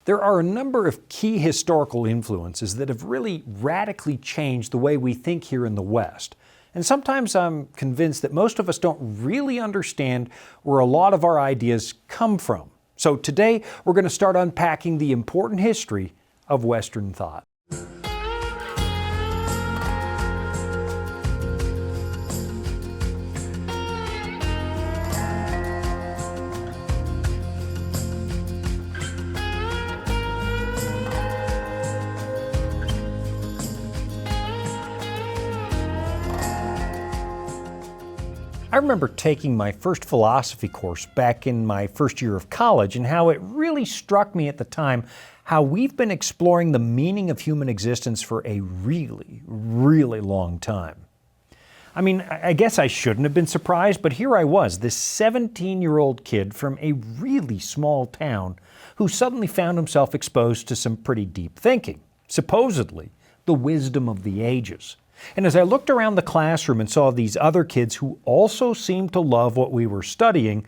There are a number of key historical influences that have really radically changed the way we think here in the West. And sometimes I'm convinced that most of us don't really understand where a lot of our ideas come from. So today we're going to start unpacking the important history of Western thought. I remember taking my first philosophy course back in my first year of college and how it really struck me at the time how we've been exploring the meaning of human existence for a really, really long time. I mean, I guess I shouldn't have been surprised, but here I was, this 17-year-old kid from a really small town who suddenly found himself exposed to some pretty deep thinking, supposedly the wisdom of the ages. And as I looked around the classroom and saw these other kids who also seemed to love what we were studying,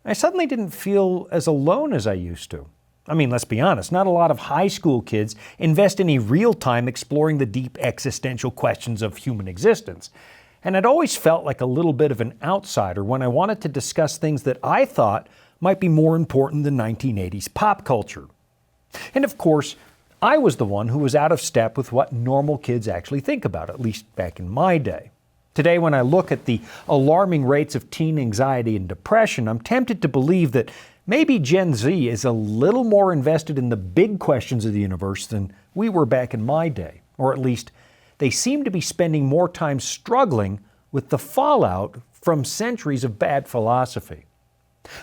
I suddenly didn't feel as alone as I used to. I mean, let's be honest, not a lot of high school kids invest any real time exploring the deep existential questions of human existence. And I'd always felt like a little bit of an outsider when I wanted to discuss things that I thought might be more important than 1980s pop culture. And of course, I was the one who was out of step with what normal kids actually think about, at least back in my day. Today, when I look at the alarming rates of teen anxiety and depression, I'm tempted to believe that maybe Gen Z is a little more invested in the big questions of the universe than we were back in my day. Or at least, they seem to be spending more time struggling with the fallout from centuries of bad philosophy.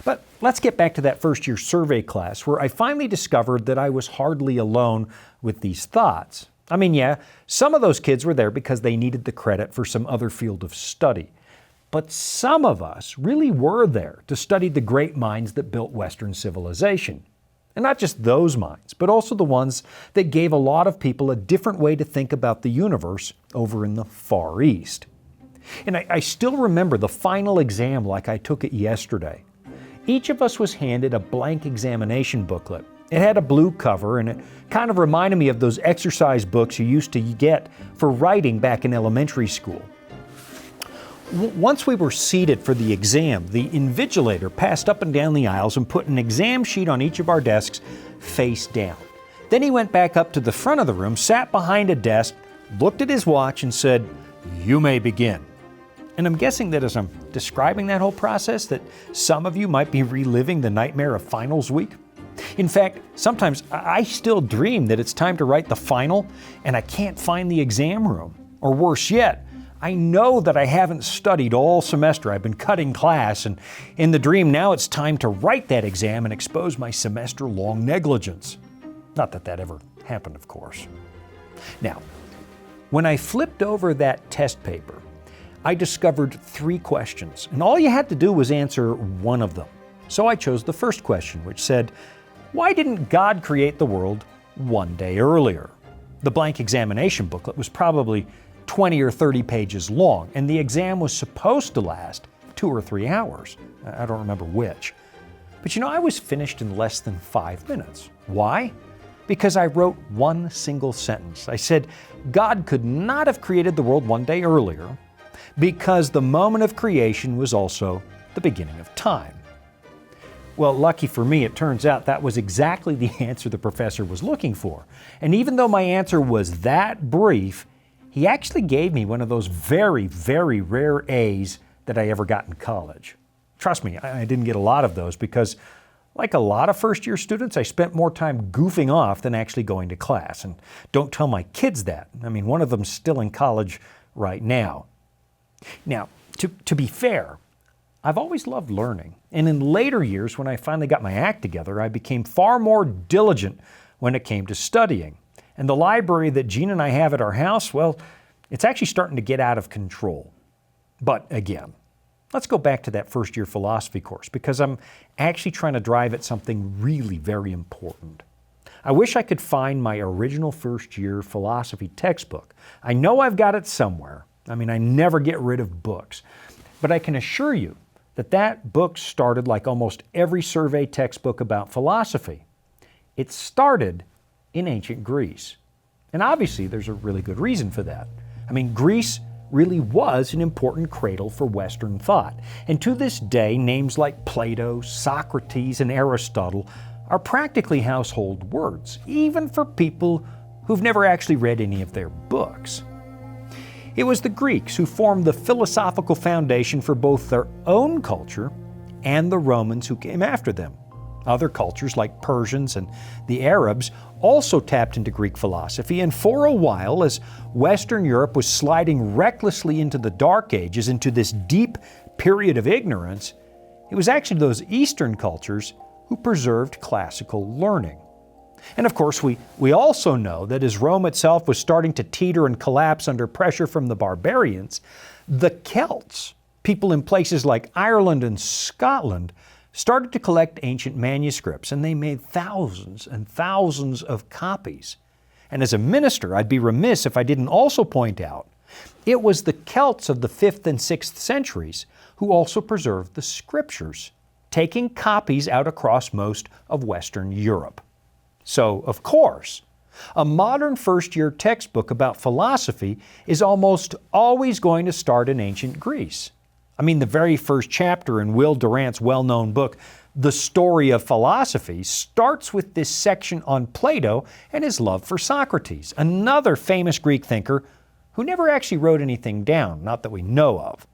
But let's get back to that first-year survey class where I finally discovered that I was hardly alone with these thoughts. I mean, yeah, some of those kids were there because they needed the credit for some other field of study. But some of us really were there to study the great minds that built Western civilization. And not just those minds, but also the ones that gave a lot of people a different way to think about the universe over in the Far East. And I still remember the final exam like I took it yesterday. Each of us was handed a blank examination booklet. It had a blue cover and it kind of reminded me of those exercise books you used to get for writing back in elementary school. Once we were seated for the exam, the invigilator passed up and down the aisles and put an exam sheet on each of our desks face down. Then he went back up to the front of the room, sat behind a desk, looked at his watch and said, "You may begin." And I'm guessing that as I'm describing that whole process, that some of you might be reliving the nightmare of finals week. In fact, sometimes I still dream that it's time to write the final and I can't find the exam room. Or worse yet, I know that I haven't studied all semester. I've been cutting class, and in the dream now it's time to write that exam and expose my semester-long negligence. Not that that ever happened, of course. Now, when I flipped over that test paper, I discovered 3 questions, and all you had to do was answer one of them. So I chose the first question, which said, why didn't God create the world one day earlier? The blank examination booklet was probably 20 or 30 pages long, and the exam was supposed to last 2 or 3 hours. I don't remember which. But you know, I was finished in less than 5 minutes. Why? Because I wrote one single sentence. I said, God could not have created the world one day earlier, because the moment of creation was also the beginning of time. Well, lucky for me, it turns out that was exactly the answer the professor was looking for. And even though my answer was that brief, he actually gave me one of those very, very rare A's that I ever got in college. Trust me, I didn't get a lot of those because, like a lot of first-year students, I spent more time goofing off than actually going to class. And don't tell my kids that. I mean, one of them's still in college right now. Now, to be fair, I've always loved learning. And in later years, when I finally got my act together, I became far more diligent when it came to studying. And the library that Gene and I have at our house, well, it's actually starting to get out of control. But again, let's go back to that first-year philosophy course because I'm actually trying to drive at something really very important. I wish I could find my original first-year philosophy textbook. I know I've got it somewhere. I mean, I never get rid of books. But I can assure you that that book started like almost every survey textbook about philosophy. It started in ancient Greece. And obviously there's a really good reason for that. I mean, Greece really was an important cradle for Western thought. And to this day, names like Plato, Socrates, and Aristotle are practically household words, even for people who've never actually read any of their books. It was the Greeks who formed the philosophical foundation for both their own culture and the Romans who came after them. Other cultures like Persians and the Arabs also tapped into Greek philosophy, and for a while, as Western Europe was sliding recklessly into the Dark Ages, into this deep period of ignorance, it was actually those Eastern cultures who preserved classical learning. And of course, we also know that as Rome itself was starting to teeter and collapse under pressure from the barbarians, the Celts, people in places like Ireland and Scotland, started to collect ancient manuscripts, and they made thousands and thousands of copies. And as a minister, I'd be remiss if I didn't also point out, it was the Celts of the 5th and 6th centuries who also preserved the scriptures, taking copies out across most of Western Europe. So, of course, a modern first-year textbook about philosophy is almost always going to start in ancient Greece. I mean, the very first chapter in Will Durant's well-known book, The Story of Philosophy, starts with this section on Plato and his love for Socrates, another famous Greek thinker who never actually wrote anything down, not that we know of.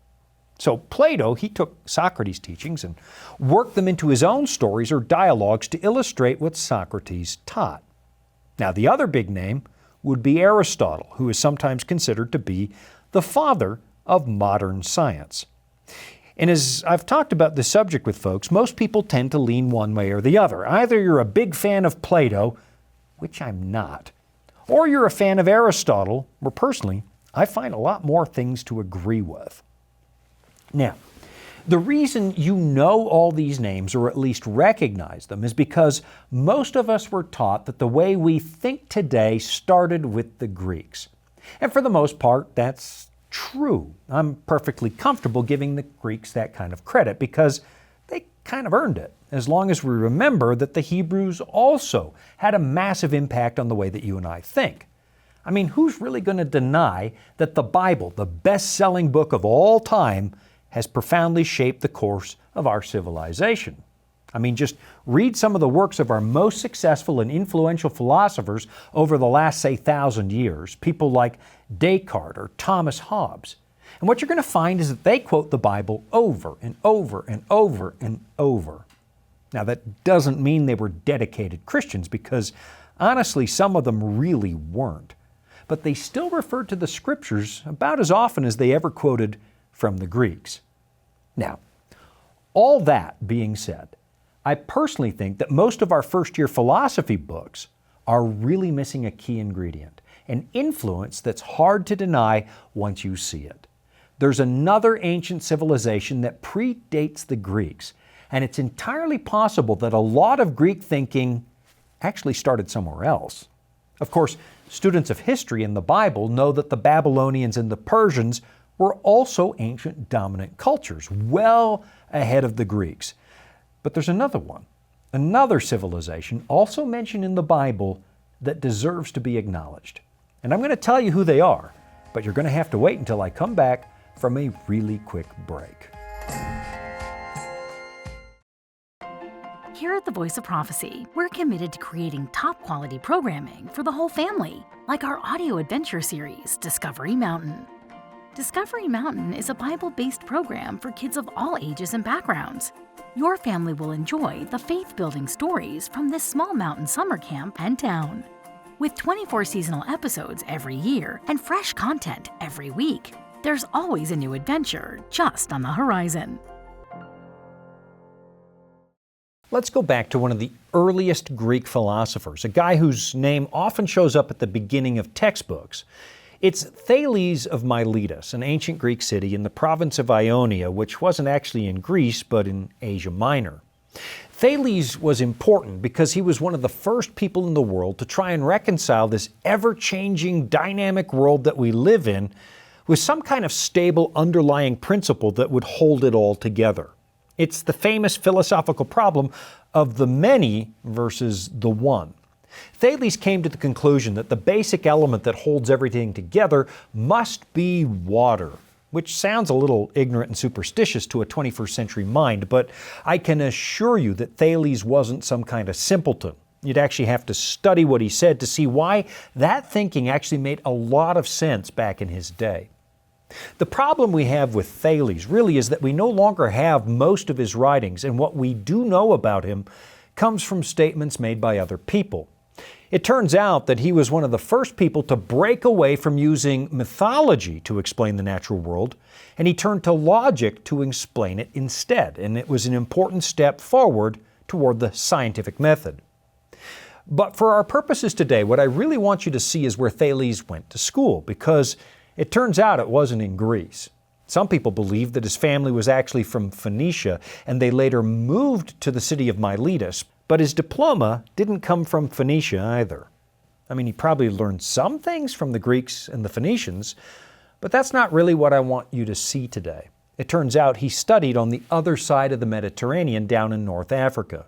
So Plato, he took Socrates' teachings and worked them into his own stories or dialogues to illustrate what Socrates taught. Now, the other big name would be Aristotle, who is sometimes considered to be the father of modern science. And as I've talked about this subject with folks, most people tend to lean one way or the other. Either you're a big fan of Plato, which I'm not, or you're a fan of Aristotle, where personally, I find a lot more things to agree with. Now, the reason you know all these names, or at least recognize them, is because most of us were taught that the way we think today started with the Greeks. And for the most part, that's true. I'm perfectly comfortable giving the Greeks that kind of credit because they kind of earned it, as long as we remember that the Hebrews also had a massive impact on the way that you and I think. I mean, who's really going to deny that the Bible, the best-selling book of all time, has profoundly shaped the course of our civilization? I mean, just read some of the works of our most successful and influential philosophers over the last, say, 1,000 years, people like Descartes or Thomas Hobbes. And what you're going to find is that they quote the Bible over and over and over and over. Now, that doesn't mean they were dedicated Christians, because honestly, some of them really weren't. But they still referred to the Scriptures about as often as they ever quoted from the Greeks. Now, all that being said, I personally think that most of our first-year philosophy books are really missing a key ingredient, an influence that's hard to deny once you see it. There's another ancient civilization that predates the Greeks, and it's entirely possible that a lot of Greek thinking actually started somewhere else. Of course, students of history in the Bible know that the Babylonians and the Persians were also ancient dominant cultures, well ahead of the Greeks. But there's another one, another civilization also mentioned in the Bible that deserves to be acknowledged. And I'm going to tell you who they are, but you're going to have to wait until I come back from a really quick break. Here at the Voice of Prophecy, we're committed to creating top-quality programming for the whole family, like our audio adventure series, Discovery Mountain. Discovery Mountain is a Bible-based program for kids of all ages and backgrounds. Your family will enjoy the faith-building stories from this small mountain summer camp and town. With 24 seasonal episodes every year and fresh content every week, there's always a new adventure just on the horizon. Let's go back to one of the earliest Greek philosophers, a guy whose name often shows up at the beginning of textbooks. It's Thales of Miletus, an ancient Greek city in the province of Ionia, which wasn't actually in Greece, but in Asia Minor. Thales was important because he was one of the first people in the world to try and reconcile this ever-changing, dynamic world that we live in with some kind of stable underlying principle that would hold it all together. It's the famous philosophical problem of the many versus the one. Thales came to the conclusion that the basic element that holds everything together must be water, which sounds a little ignorant and superstitious to a 21st century mind, but I can assure you that Thales wasn't some kind of simpleton. You'd actually have to study what he said to see why that thinking actually made a lot of sense back in his day. The problem we have with Thales really is that we no longer have most of his writings, and what we do know about him comes from statements made by other people. It turns out that he was one of the first people to break away from using mythology to explain the natural world, and he turned to logic to explain it instead, and it was an important step forward toward the scientific method. But for our purposes today, what I really want you to see is where Thales went to school, because it turns out it wasn't in Greece. Some people believe that his family was actually from Phoenicia, and they later moved to the city of Miletus, but his diploma didn't come from Phoenicia either. I mean, he probably learned some things from the Greeks and the Phoenicians, but that's not really what I want you to see today. It turns out he studied on the other side of the Mediterranean down in North Africa.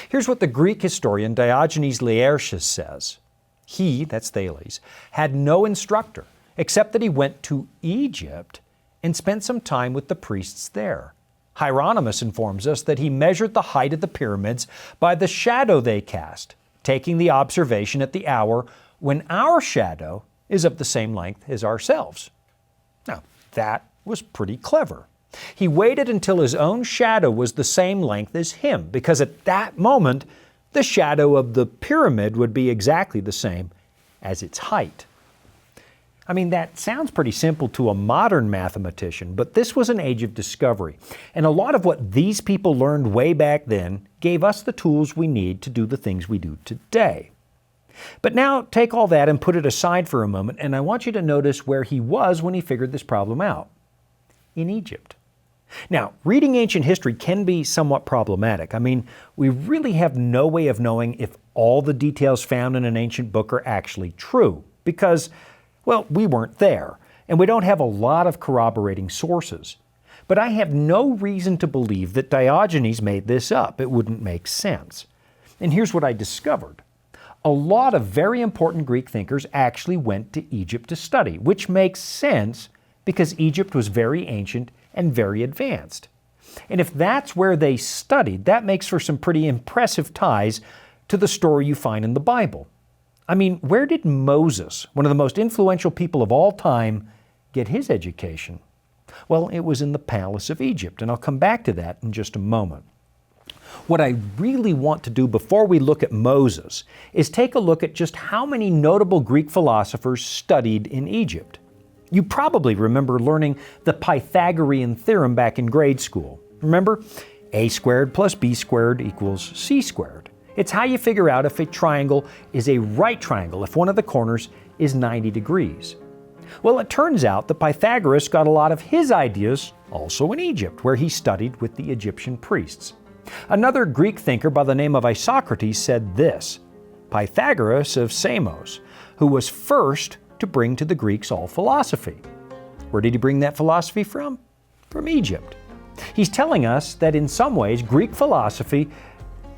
Here's what the Greek historian Diogenes Laertius says. He, that's Thales, had no instructor, except that he went to Egypt and spent some time with the priests there. Hieronymus informs us that he measured the height of the pyramids by the shadow they cast, taking the observation at the hour when our shadow is of the same length as ourselves. Now, that was pretty clever. He waited until his own shadow was the same length as him, because at that moment, the shadow of the pyramid would be exactly the same as its height. I mean, that sounds pretty simple to a modern mathematician, but this was an age of discovery. And a lot of what these people learned way back then gave us the tools we need to do the things we do today. But now take all that and put it aside for a moment, and I want you to notice where he was when he figured this problem out. In Egypt. Now, reading ancient history can be somewhat problematic. I mean, we really have no way of knowing if all the details found in an ancient book are actually true, because well, we weren't there, and we don't have a lot of corroborating sources. But I have no reason to believe that Diogenes made this up. It wouldn't make sense. And here's what I discovered. A lot of very important Greek thinkers actually went to Egypt to study, which makes sense because Egypt was very ancient and very advanced. And if that's where they studied, that makes for some pretty impressive ties to the story you find in the Bible. I mean, where did Moses, one of the most influential people of all time, get his education? Well, it was in the palace of Egypt, and I'll come back to that in just a moment. What I really want to do before we look at Moses is take a look at just how many notable Greek philosophers studied in Egypt. You probably remember learning the Pythagorean theorem back in grade school. Remember? A squared plus B squared equals C squared. It's how you figure out if a triangle is a right triangle if one of the corners is 90 degrees. Well, it turns out that Pythagoras got a lot of his ideas also in Egypt, where he studied with the Egyptian priests. Another Greek thinker by the name of Isocrates said this, Pythagoras of Samos, who was first to bring to the Greeks all philosophy. Where did he bring that philosophy from? From Egypt. He's telling us that in some ways Greek philosophy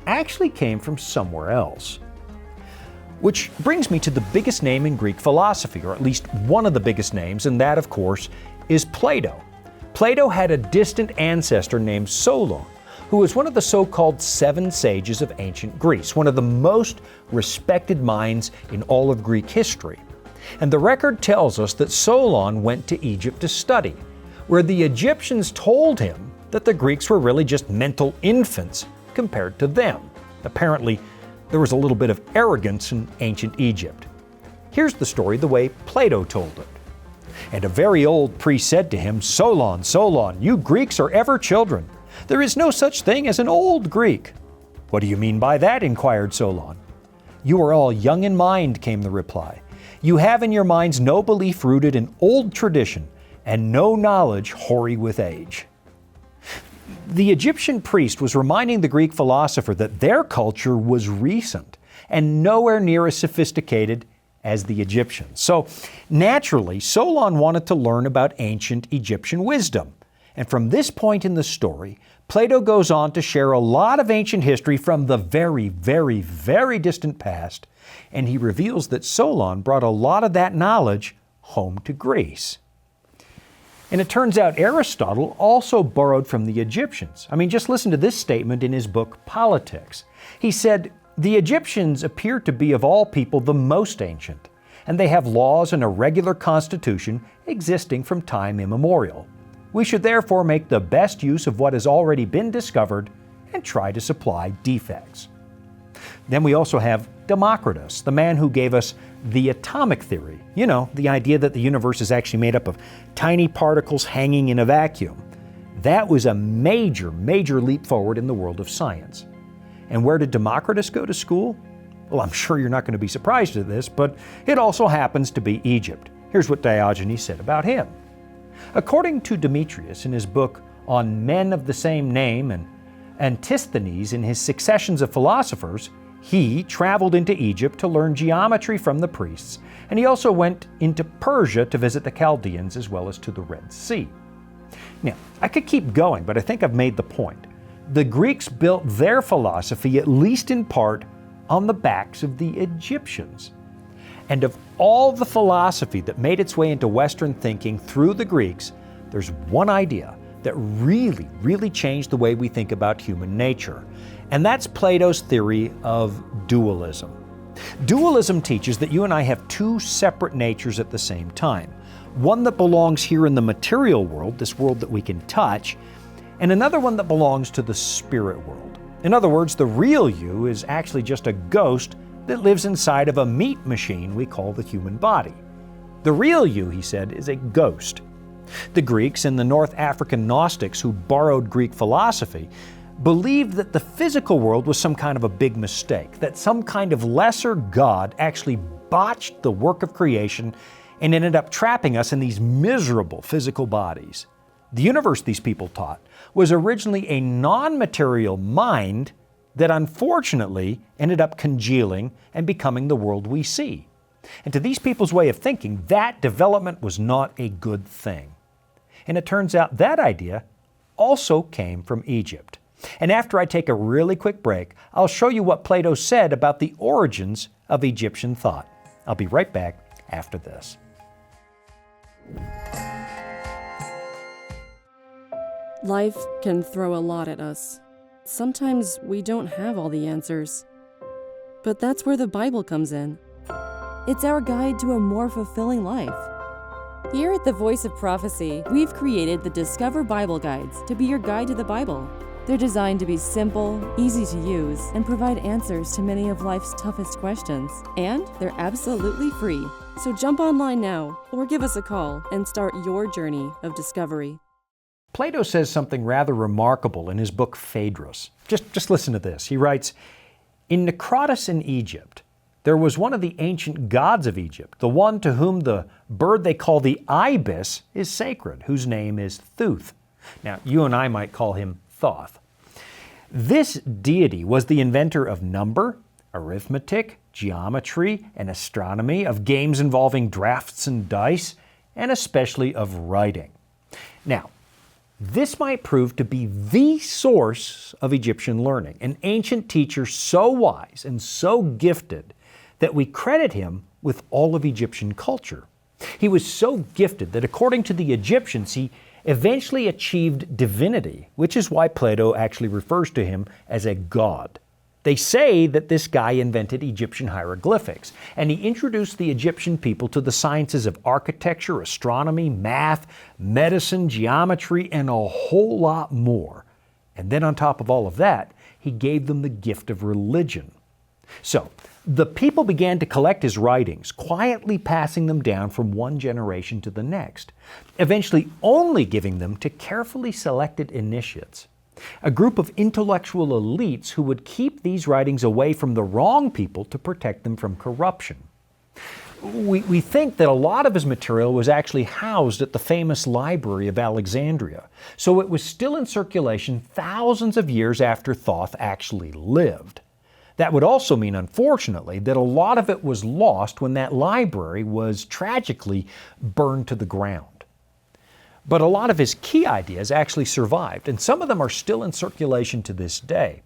actually came from somewhere else. Which brings me to the biggest name in Greek philosophy, or at least one of the biggest names, and that, of course, is Plato. Plato had a distant ancestor named Solon, who was one of the so-called 7 sages of ancient Greece, one of the most respected minds in all of Greek history. And the record tells us that Solon went to Egypt to study, where the Egyptians told him that the Greeks were really just mental infants compared to them. Apparently, there was a little bit of arrogance in ancient Egypt. Here's the story the way Plato told it. And a very old priest said to him, Solon, Solon, you Greeks are ever children. There is no such thing as an old Greek. What do you mean by that? Inquired Solon. You are all young in mind, came the reply. You have in your minds no belief rooted in old tradition, and no knowledge hoary with age. The Egyptian priest was reminding the Greek philosopher that their culture was recent and nowhere near as sophisticated as the Egyptians. So naturally, Solon wanted to learn about ancient Egyptian wisdom. And from this point in the story, Plato goes on to share a lot of ancient history from the very, very, very distant past, and he reveals that Solon brought a lot of that knowledge home to Greece. And it turns out Aristotle also borrowed from the Egyptians. I mean, just listen to this statement in his book, Politics. He said, "The Egyptians appear to be of all people the most ancient, and they have laws and a regular constitution existing from time immemorial. We should therefore make the best use of what has already been discovered and try to supply defects." Then we also have Democritus, the man who gave us the atomic theory. You know, the idea that the universe is actually made up of tiny particles hanging in a vacuum. That was a major, major leap forward in the world of science. And where did Democritus go to school? Well, I'm sure you're not going to be surprised at this, but it also happens to be Egypt. Here's what Diogenes said about him. According to Democritus in his book on men of the same name and Antisthenes in his Successions of Philosophers, he traveled into Egypt to learn geometry from the priests, and he also went into Persia to visit the Chaldeans as well as to the Red Sea. Now, I could keep going, but I think I've made the point. The Greeks built their philosophy, at least in part, on the backs of the Egyptians. And of all the philosophy that made its way into Western thinking through the Greeks, there's one idea that really, really changed the way we think about human nature. And that's Plato's theory of dualism. Dualism teaches that you and I have two separate natures at the same time. One that belongs here in the material world, this world that we can touch, and another one that belongs to the spirit world. In other words, the real you is actually just a ghost that lives inside of a meat machine we call the human body. The real you, he said, is a ghost. The Greeks and the North African Gnostics who borrowed Greek philosophy believed that the physical world was some kind of a big mistake, that some kind of lesser god actually botched the work of creation and ended up trapping us in these miserable physical bodies. The universe, these people taught, was originally a non-material mind that unfortunately ended up congealing and becoming the world we see. And to these people's way of thinking, that development was not a good thing. And it turns out that idea also came from Egypt. And after I take a really quick break, I'll show you what Plato said about the origins of Egyptian thought. I'll be right back after this. Life can throw a lot at us. Sometimes we don't have all the answers. But that's where the Bible comes in. It's our guide to a more fulfilling life. Here at the Voice of Prophecy, we've created the Discover Bible Guides to be your guide to the Bible. They're designed to be simple, easy to use, and provide answers to many of life's toughest questions. And they're absolutely free. So jump online now, or give us a call and start your journey of discovery. Plato says something rather remarkable in his book Phaedrus. Just listen to this. He writes, "In Democritus in Egypt, there was one of the ancient gods of Egypt, the one to whom the bird they call the ibis is sacred, whose name is Thoth." Now, you and I might call him Thoth. This deity was the inventor of number, arithmetic, geometry, and astronomy, of games involving drafts and dice, and especially of writing. Now, this might prove to be the source of Egyptian learning, an ancient teacher so wise and so gifted that we credit him with all of Egyptian culture. He was so gifted that according to the Egyptians, he eventually achieved divinity, which is why Plato actually refers to him as a god. They say that this guy invented Egyptian hieroglyphics, and he introduced the Egyptian people to the sciences of architecture, astronomy, math, medicine, geometry, and a whole lot more. And then on top of all of that, he gave them the gift of religion. So, the people began to collect his writings, quietly passing them down from one generation to the next, eventually only giving them to carefully selected initiates, a group of intellectual elites who would keep these writings away from the wrong people to protect them from corruption. We think that a lot of his material was actually housed at the famous Library of Alexandria, so it was still in circulation thousands of years after Thoth actually lived. That would also mean, unfortunately, that a lot of it was lost when that library was tragically burned to the ground. But a lot of his key ideas actually survived, and some of them are still in circulation to this day.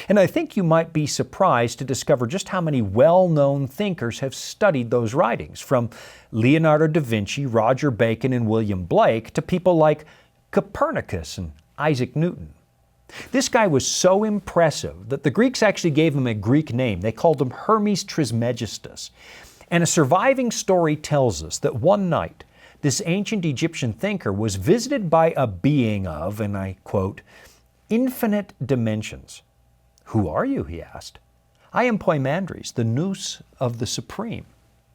And I think you might be surprised to discover just how many well-known thinkers have studied those writings, from Leonardo da Vinci, Roger Bacon, and William Blake, to people like Copernicus and Isaac Newton. This guy was so impressive that the Greeks actually gave him a Greek name. They called him Hermes Trismegistus. And a surviving story tells us that one night, this ancient Egyptian thinker was visited by a being of, and I quote, infinite dimensions. "Who are you?" he asked. "I am Poimandres, the nous of the Supreme."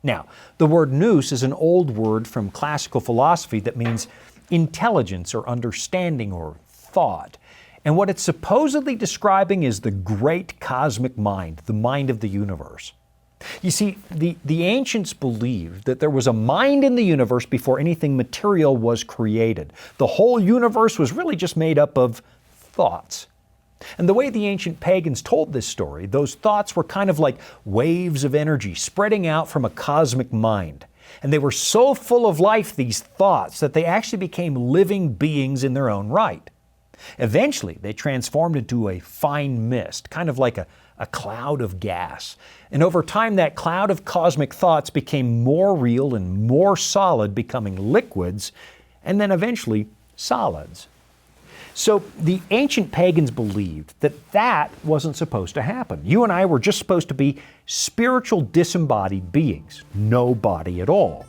Now, the word nous is an old word from classical philosophy that means intelligence or understanding or thought. And what it's supposedly describing is the great cosmic mind, the mind of the universe. You see, the ancients believed that there was a mind in the universe before anything material was created. The whole universe was really just made up of thoughts. And the way the ancient pagans told this story, those thoughts were kind of like waves of energy spreading out from a cosmic mind. And they were so full of life, these thoughts, that they actually became living beings in their own right. Eventually, they transformed into a fine mist, kind of like a cloud of gas. And over time, that cloud of cosmic thoughts became more real and more solid, becoming liquids, and then eventually solids. So the ancient pagans believed that that wasn't supposed to happen. You and I were just supposed to be spiritual disembodied beings, no body at all.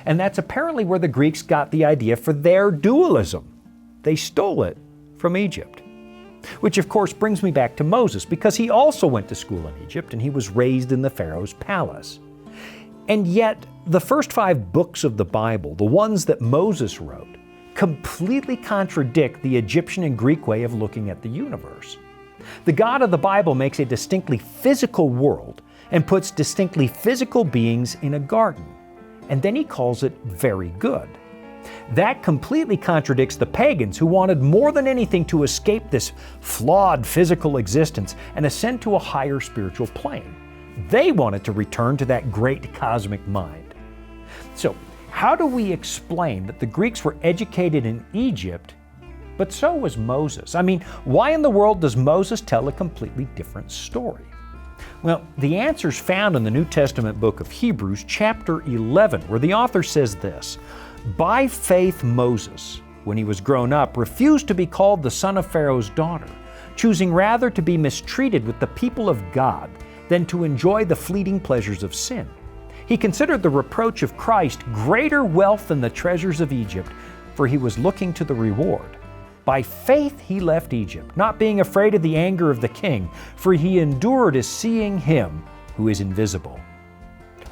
And that's apparently where the Greeks got the idea for their dualism. They stole it from Egypt. Which of course brings me back to Moses, because he also went to school in Egypt and he was raised in the Pharaoh's palace. And yet, the first 5 books of the Bible, the ones that Moses wrote, completely contradict the Egyptian and Greek way of looking at the universe. The God of the Bible makes a distinctly physical world and puts distinctly physical beings in a garden, and then he calls it very good. That completely contradicts the pagans, who wanted more than anything to escape this flawed physical existence and ascend to a higher spiritual plane. They wanted to return to that great cosmic mind. So, how do we explain that the Greeks were educated in Egypt, but so was Moses? I mean, why in the world does Moses tell a completely different story? Well, the answer's found in the New Testament book of Hebrews, chapter 11, where the author says this: "By faith Moses, when he was grown up, refused to be called the son of Pharaoh's daughter, choosing rather to be mistreated with the people of God than to enjoy the fleeting pleasures of sin. He considered the reproach of Christ greater wealth than the treasures of Egypt, for he was looking to the reward. By faith he left Egypt, not being afraid of the anger of the king, for he endured as seeing him who is invisible."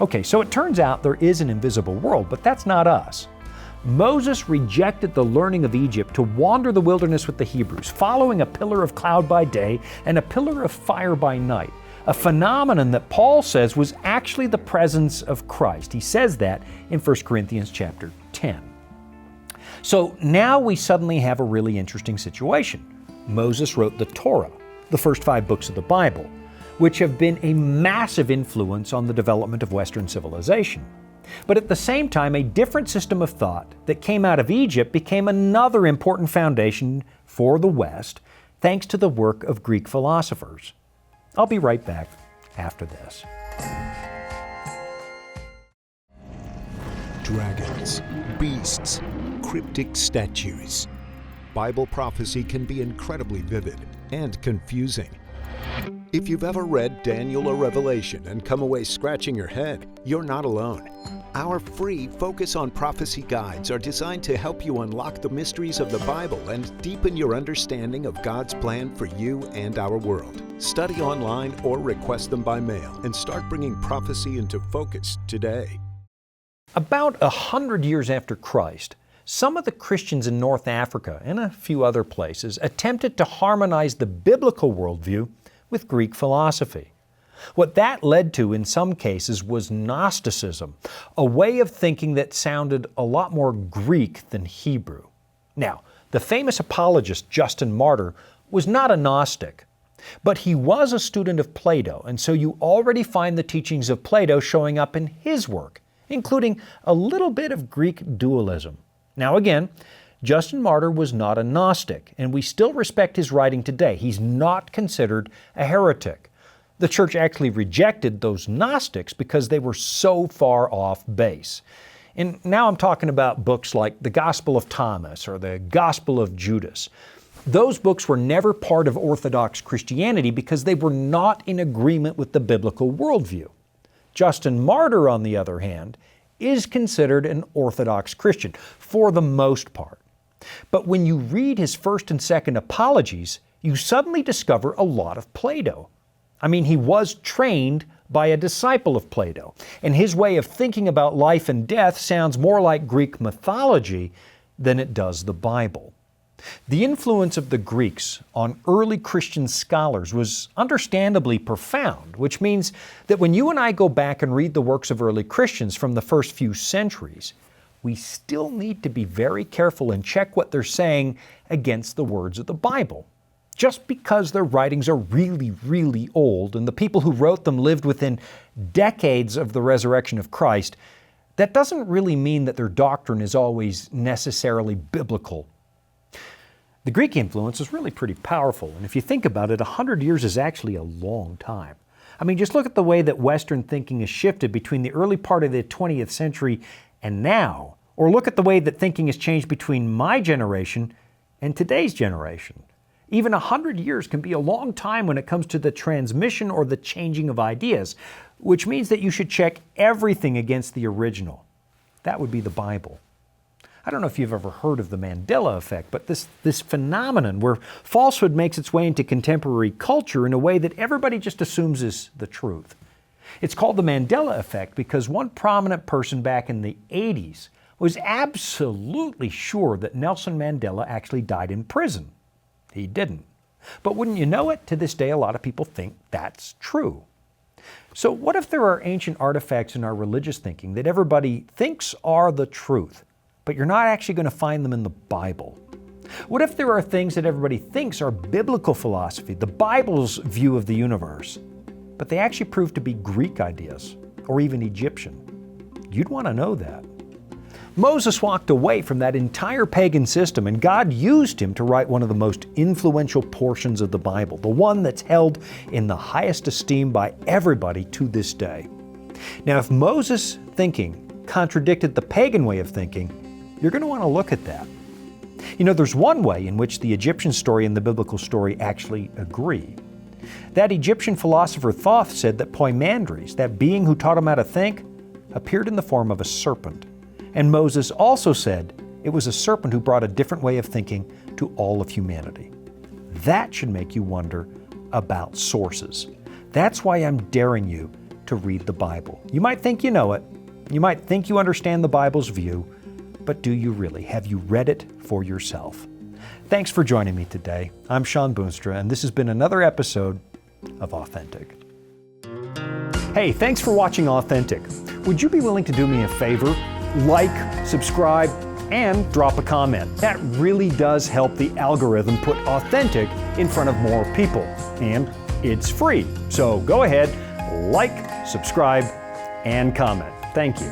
Okay, so it turns out there is an invisible world, but that's not us. Moses rejected the learning of Egypt to wander the wilderness with the Hebrews, following a pillar of cloud by day and a pillar of fire by night, a phenomenon that Paul says was actually the presence of Christ. He says that in 1 Corinthians chapter 10. So now we suddenly have a really interesting situation. Moses wrote the Torah, the first 5 books of the Bible, which have been a massive influence on the development of Western civilization. But at the same time, a different system of thought that came out of Egypt became another important foundation for the West, thanks to the work of Greek philosophers. I'll be right back after this. Dragons, beasts, cryptic statues. Bible prophecy can be incredibly vivid and confusing. If you've ever read Daniel or Revelation and come away scratching your head, you're not alone. Our free Focus on Prophecy guides are designed to help you unlock the mysteries of the Bible and deepen your understanding of God's plan for you and our world. Study online or request them by mail and start bringing prophecy into focus today. About 100 years after Christ, some of the Christians in North Africa and a few other places attempted to harmonize the biblical worldview with Greek philosophy. What that led to in some cases was Gnosticism, a way of thinking that sounded a lot more Greek than Hebrew. Now, the famous apologist Justin Martyr was not a Gnostic, but he was a student of Plato, and so you already find the teachings of Plato showing up in his work, including a little bit of Greek dualism. Now again, Justin Martyr was not a Gnostic, and we still respect his writing today. He's not considered a heretic. The church actually rejected those Gnostics because they were so far off base. And now I'm talking about books like the Gospel of Thomas or the Gospel of Judas. Those books were never part of Orthodox Christianity because they were not in agreement with the biblical worldview. Justin Martyr, on the other hand, is considered an Orthodox Christian for the most part. But when you read his first and second apologies, you suddenly discover a lot of Plato. I mean, he was trained by a disciple of Plato, and his way of thinking about life and death sounds more like Greek mythology than it does the Bible. The influence of the Greeks on early Christian scholars was understandably profound, which means that when you and I go back and read the works of early Christians from the first few centuries, we still need to be very careful and check what they're saying against the words of the Bible. Just because their writings are really, really old and the people who wrote them lived within decades of the resurrection of Christ, that doesn't really mean that their doctrine is always necessarily biblical. The Greek influence is really pretty powerful, and if you think about it, 100 years is actually a long time. I mean, just look at the way that Western thinking has shifted between the early part of the 20th century and now, or look at the way that thinking has changed between my generation and today's generation. Even 100 years can be a long time when it comes to the transmission or the changing of ideas, which means that you should check everything against the original. That would be the Bible. I don't know if you've ever heard of the Mandela effect, but this phenomenon where falsehood makes its way into contemporary culture in a way that everybody just assumes is the truth. It's called the Mandela effect because one prominent person back in the 80s was absolutely sure that Nelson Mandela actually died in prison. He didn't. But wouldn't you know it, to this day a lot of people think that's true. So what if there are ancient artifacts in our religious thinking that everybody thinks are the truth, but you're not actually going to find them in the Bible? What if there are things that everybody thinks are biblical philosophy, the Bible's view of the universe, but they actually prove to be Greek ideas or even Egyptian? You'd want to know that. Moses walked away from that entire pagan system, and God used him to write one of the most influential portions of the Bible, the one that's held in the highest esteem by everybody to this day. Now, if Moses' thinking contradicted the pagan way of thinking, you're going to want to look at that. You know, there's one way in which the Egyptian story and the biblical story actually agree. That Egyptian philosopher Thoth said that Poimandres, that being who taught him how to think, appeared in the form of a serpent. And Moses also said it was a serpent who brought a different way of thinking to all of humanity. That should make you wonder about sources. That's why I'm daring you to read the Bible. You might think you know it. You might think you understand the Bible's view, but do you really? Have you read it for yourself? Thanks for joining me today. I'm Shawn Boonstra, and this has been another episode of Authentic. Hey, thanks for watching Authentic. Would you be willing to do me a favor? Like, subscribe, and drop a comment. That really does help the algorithm put Authentic in front of more people. And it's free. So go ahead, like, subscribe, and comment. Thank you.